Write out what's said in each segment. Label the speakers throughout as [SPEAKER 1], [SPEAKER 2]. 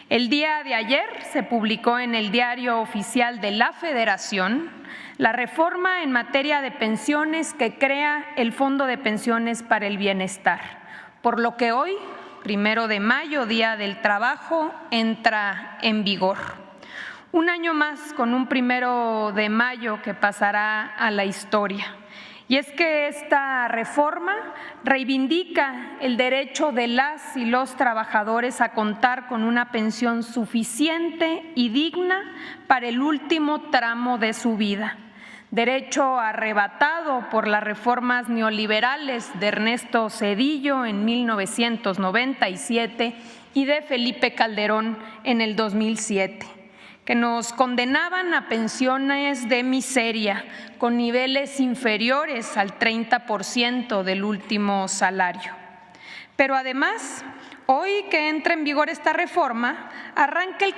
[SPEAKER 1] El día de ayer se publicó en el Diario Oficial de la Federación la reforma en materia de pensiones que crea el Fondo de Pensiones para el Bienestar, por lo que hoy, 1 de mayo, Día del Trabajo, entra en vigor. Un año más con un 1 de mayo que pasará a la historia. Y es que esta reforma reivindica el derecho de las y los trabajadores a contar con una pensión suficiente y digna para el último tramo de su vida. Derecho arrebatado por las reformas neoliberales de Ernesto Zedillo en 1997 y de Felipe Calderón en el 2007. Que nos condenaban a pensiones de miseria con niveles inferiores al 30% del último salario. Pero además, hoy que entra en vigor esta reforma, arranca el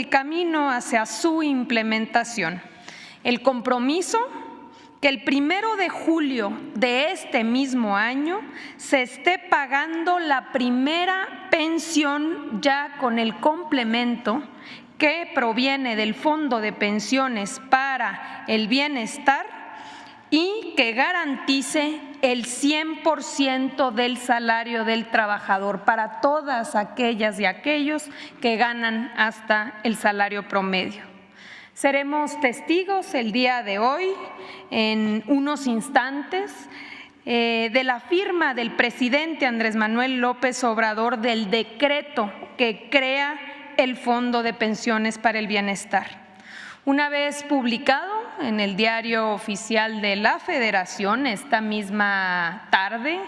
[SPEAKER 1] camino hacia su implementación. El compromiso que el 1 de julio de este mismo año se esté pagando la primera pensión ya con el complemento que proviene del Fondo de Pensiones para el Bienestar y que garantice el 100% del salario del trabajador para todas aquellas y aquellos que ganan hasta el salario promedio. Seremos testigos el día de hoy, en unos instantes, de la firma del presidente Andrés Manuel López Obrador del decreto que crea el Fondo de Pensiones para el Bienestar. Una vez publicado en el Diario Oficial de la Federación, esta misma tarde,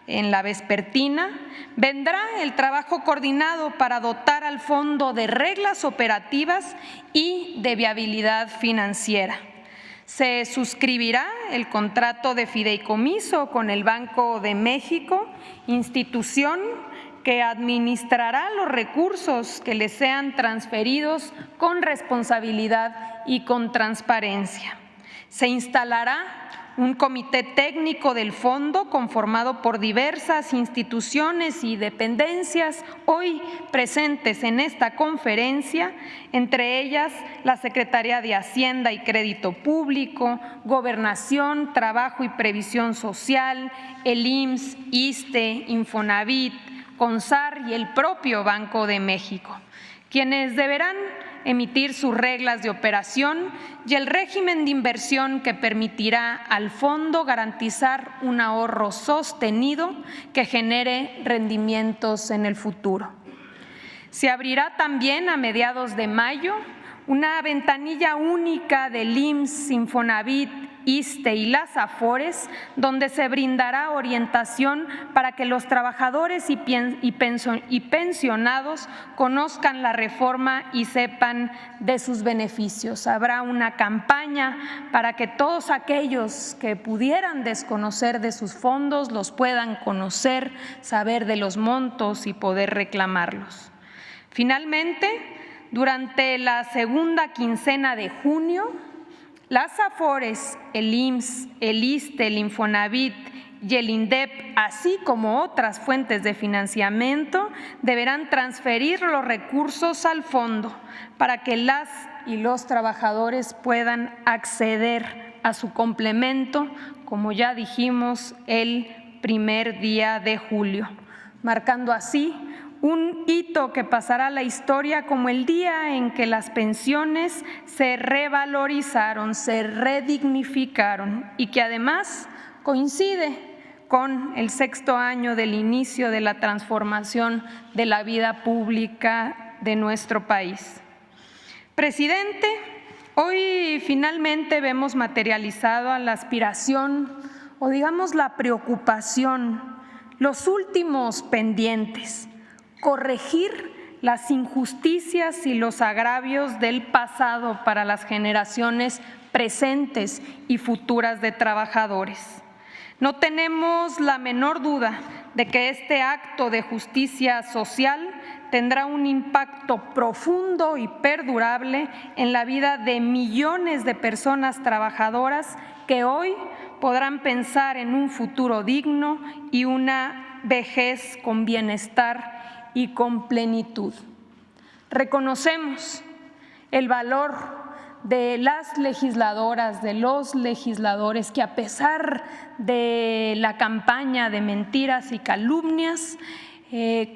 [SPEAKER 1] en la vespertina, vendrá el trabajo coordinado para dotar al fondo de reglas operativas y de viabilidad financiera. Se suscribirá el contrato de fideicomiso con el Banco de México, institución que administrará los recursos que le sean transferidos con responsabilidad y con transparencia. Se instalará un comité técnico del fondo conformado por diversas instituciones y dependencias hoy presentes en esta conferencia, entre ellas la Secretaría de Hacienda y Crédito Público, Gobernación, Trabajo y Previsión Social, el IMSS, ISSSTE, Infonavit, CONSAR y el propio Banco de México, quienes deberán emitir sus reglas de operación y el régimen de inversión que permitirá al fondo garantizar un ahorro sostenido que genere rendimientos en el futuro. Se abrirá también a mediados de mayo una ventanilla única del IMSS, Infonavit, ISSSTE y las AFORES, donde se brindará orientación para que los trabajadores y pensionados conozcan la reforma y sepan de sus beneficios. Habrá una campaña para que todos aquellos que pudieran desconocer de sus fondos los puedan conocer, saber de los montos y poder reclamarlos. Finalmente, durante la segunda quincena de junio, las AFORES, el IMSS, el ISSSTE, el Infonavit y el INDEP, así como otras fuentes de financiamiento, deberán transferir los recursos al fondo para que las y los trabajadores puedan acceder a su complemento, como ya dijimos, el 1 día de julio, marcando así un hito que pasará a la historia como el día en que las pensiones se revalorizaron, se redignificaron y que además coincide con el 6º año del inicio de la transformación de la vida pública de nuestro país. Presidente, hoy finalmente vemos materializado la aspiración o digamos la preocupación, los últimos pendientes, corregir las injusticias y los agravios del pasado para las generaciones presentes y futuras de trabajadores. No tenemos la menor duda de que este acto de justicia social tendrá un impacto profundo y perdurable en la vida de millones de personas trabajadoras que hoy podrán pensar en un futuro digno y una vejez con bienestar y con plenitud. Reconocemos el valor de las legisladoras, de los legisladores que a pesar de la campaña de mentiras y calumnias,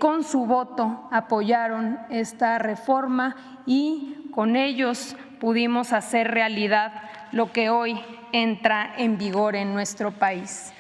[SPEAKER 1] con su voto apoyaron esta reforma y con ellos pudimos hacer realidad lo que hoy entra en vigor en nuestro país.